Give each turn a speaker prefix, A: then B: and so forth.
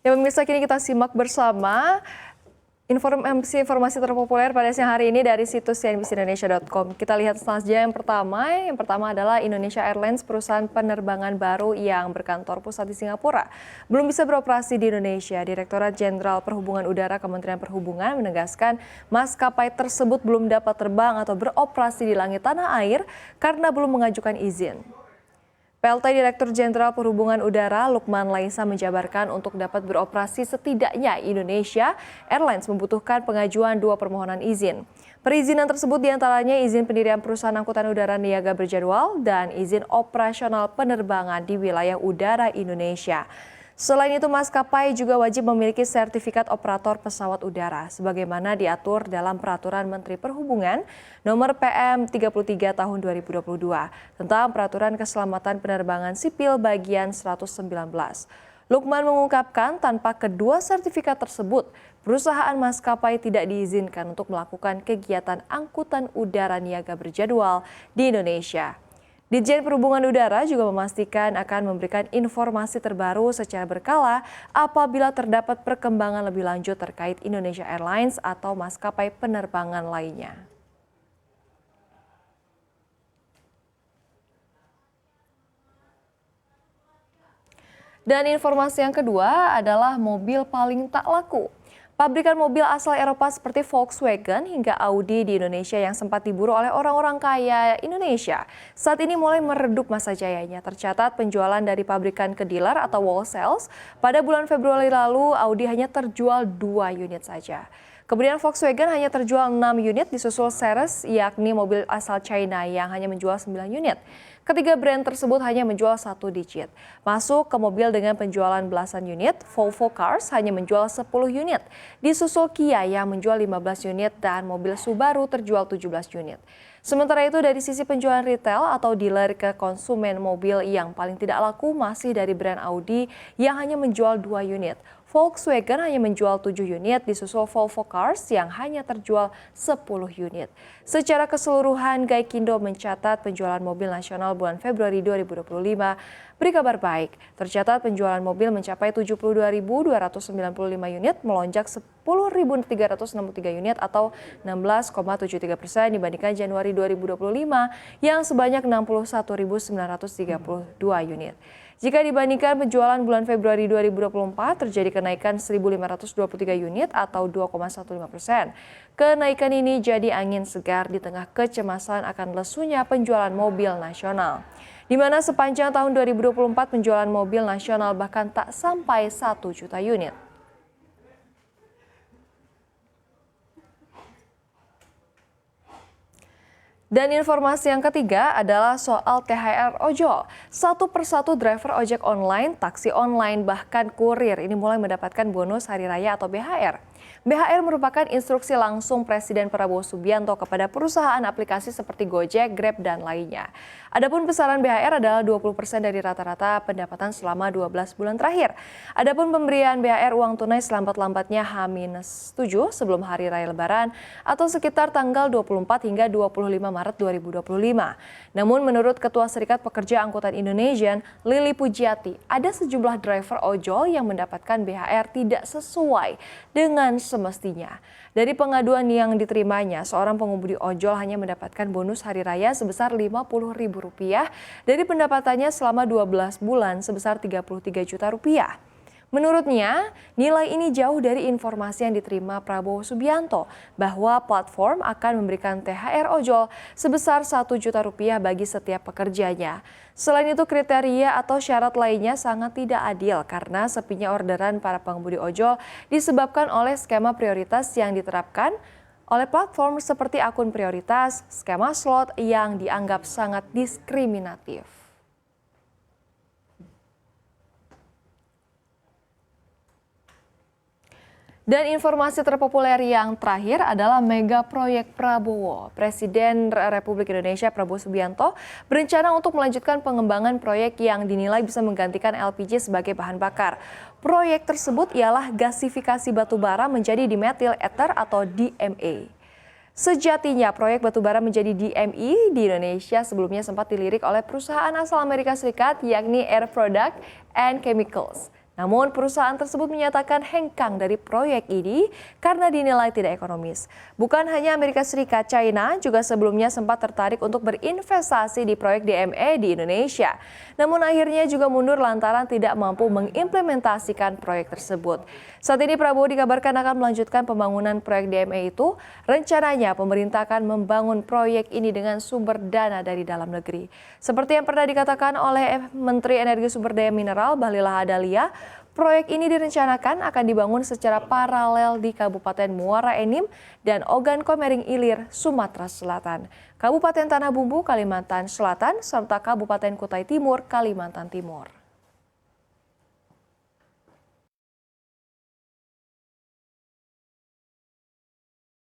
A: Ya pemirsa, kini kita simak bersama informasi terpopuler pada siang hari ini dari situs cnbcindonesia.com. Kita lihat saja yang pertama adalah Indonesia Airlines, perusahaan penerbangan baru yang berkantor pusat di Singapura. Belum bisa beroperasi di Indonesia. Direktorat Jenderal Perhubungan Udara Kementerian Perhubungan menegaskan maskapai tersebut belum dapat terbang atau beroperasi di langit tanah air karena belum mengajukan izin. PLT Direktur Jenderal Perhubungan Udara Lukman Laisa menjabarkan untuk dapat beroperasi setidaknya Indonesia Airlines membutuhkan pengajuan 2 permohonan izin. Perizinan tersebut diantaranya izin pendirian perusahaan angkutan udara niaga berjadwal dan izin operasional penerbangan di wilayah udara Indonesia. Selain itu, maskapai juga wajib memiliki sertifikat operator pesawat udara sebagaimana diatur dalam Peraturan Menteri Perhubungan Nomor PM 33 Tahun 2022 tentang Peraturan Keselamatan Penerbangan Sipil Bagian 119. Lukman mengungkapkan tanpa kedua sertifikat tersebut, perusahaan maskapai tidak diizinkan untuk melakukan kegiatan angkutan udara niaga berjadwal di Indonesia. Ditjen Perhubungan Udara juga memastikan akan memberikan informasi terbaru secara berkala apabila terdapat perkembangan lebih lanjut terkait Indonesia Airlines atau maskapai penerbangan lainnya. Dan informasi yang kedua adalah mobil paling tak laku. Pabrikan mobil asal Eropa seperti Volkswagen hingga Audi di Indonesia yang sempat diburu oleh orang-orang kaya Indonesia saat ini mulai meredup masa jayanya. Tercatat penjualan dari pabrikan ke dealer atau wholesale pada bulan Februari lalu Audi hanya terjual 2 unit saja. Kemudian Volkswagen hanya terjual 6 unit, disusul Seres yakni mobil asal China yang hanya menjual 9 unit. Ketiga brand tersebut hanya menjual 1 digit. Masuk ke mobil dengan penjualan belasan unit, Volvo Cars hanya menjual 10 unit. Disusul Kia yang menjual 15 unit dan mobil Subaru terjual 17 unit. Sementara itu dari sisi penjualan retail atau dealer ke konsumen, mobil yang paling tidak laku masih dari brand Audi yang hanya menjual 2 unit. Volkswagen hanya menjual 7 unit, disusul Volvo Cars yang hanya terjual 10 unit. Secara keseluruhan, Gaikindo mencatat penjualan mobil nasional bulan Februari 2025 beri kabar baik. Tercatat penjualan mobil mencapai 72.295 unit, melonjak 10.363 unit atau 16,73% dibandingkan Januari 2025 yang sebanyak 61.932 unit. Jika dibandingkan penjualan bulan Februari 2024 terjadi kenaikan 1.523 unit atau 2,15%. Kenaikan ini jadi angin segar di tengah kecemasan akan lesunya penjualan mobil nasional. Di mana sepanjang tahun 2024 penjualan mobil nasional bahkan tak sampai 1 juta unit. Dan informasi yang ketiga adalah soal THR ojol. Satu persatu driver ojek online, taksi online, bahkan kurir ini mulai mendapatkan bonus hari raya atau BHR. BHR merupakan instruksi langsung Presiden Prabowo Subianto kepada perusahaan aplikasi seperti Gojek, Grab, dan lainnya. Adapun besaran BHR adalah 20% dari rata-rata pendapatan selama 12 bulan terakhir. Adapun pemberian BHR uang tunai selambat-lambatnya H-7 sebelum Hari Raya Lebaran atau sekitar tanggal 24 hingga 25 Maret 2025. Namun menurut Ketua Serikat Pekerja Angkutan Indonesian, Lili Pujiati, ada sejumlah driver ojol yang mendapatkan BHR tidak sesuai dengan semestinya. Dari pengaduan yang diterimanya, seorang pengemudi ojol hanya mendapatkan bonus hari raya sebesar Rp50.000 dari pendapatannya selama 12 bulan sebesar Rp33 juta. Menurutnya, nilai ini jauh dari informasi yang diterima Prabowo Subianto bahwa platform akan memberikan THR ojol sebesar Rp1 juta bagi setiap pekerjanya. Selain itu, kriteria atau syarat lainnya sangat tidak adil karena sepinya orderan para pengemudi ojol disebabkan oleh skema prioritas yang diterapkan oleh platform seperti akun prioritas, skema slot yang dianggap sangat diskriminatif. Dan informasi terpopuler yang terakhir adalah mega proyek Prabowo. Presiden Republik Indonesia Prabowo Subianto berencana untuk melanjutkan pengembangan proyek yang dinilai bisa menggantikan LPG sebagai bahan bakar. Proyek tersebut ialah gasifikasi batubara menjadi dimethyl ether atau DME. Sejatinya proyek batubara menjadi DME di Indonesia sebelumnya sempat dilirik oleh perusahaan asal Amerika Serikat yakni Air Products and Chemicals. Namun perusahaan tersebut menyatakan hengkang dari proyek ini karena dinilai tidak ekonomis. Bukan hanya Amerika Serikat, China juga sebelumnya sempat tertarik untuk berinvestasi di proyek DME di Indonesia. Namun akhirnya juga mundur lantaran tidak mampu mengimplementasikan proyek tersebut. Saat ini Prabowo dikabarkan akan melanjutkan pembangunan proyek DME itu. Rencananya pemerintah akan membangun proyek ini dengan sumber dana dari dalam negeri. Seperti yang pernah dikatakan oleh Menteri Energi Sumber Daya Mineral Bahlil Lahadalia, proyek ini direncanakan akan dibangun secara paralel di Kabupaten Muara Enim dan Ogan Komering Ilir, Sumatera Selatan, Kabupaten Tanah Bumbu, Kalimantan Selatan, serta Kabupaten Kutai Timur, Kalimantan Timur.